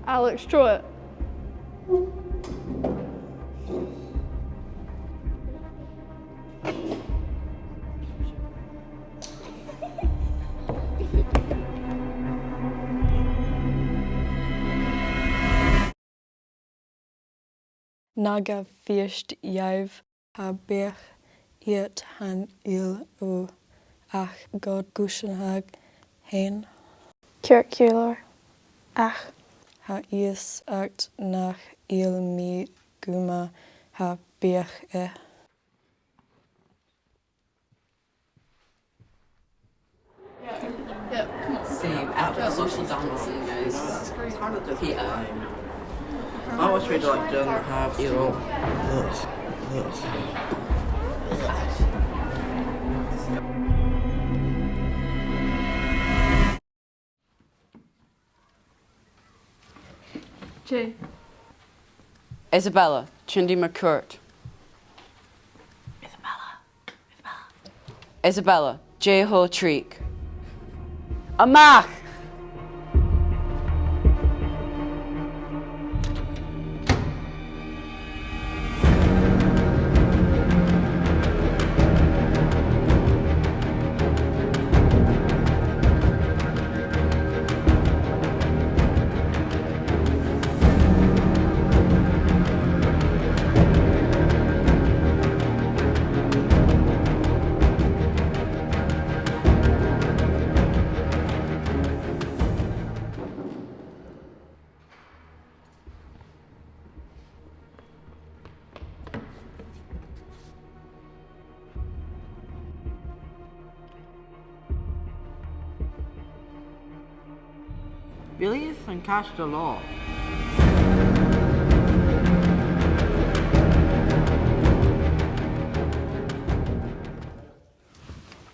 Alex, draw it. Naga fiest juif ha bech iet han il o ach god gushenhag hen Circular. Ach. ha is act nach il mi guma ha bech e. Same. After social dancing, guys. It's hard to Peter. define. I always try to like don't have J. Isabella, Chindi McCourt. Isabella, J. Ho Treek. Amach! Billy and Cash the Law.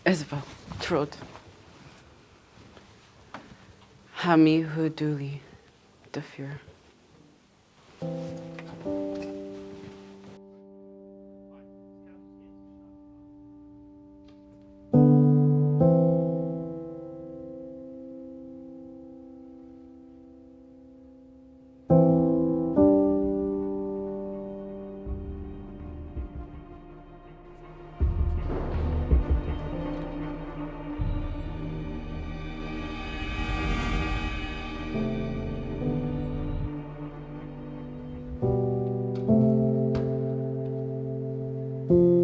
Isabel, Trod. Hami Huduli, Dafir. Thank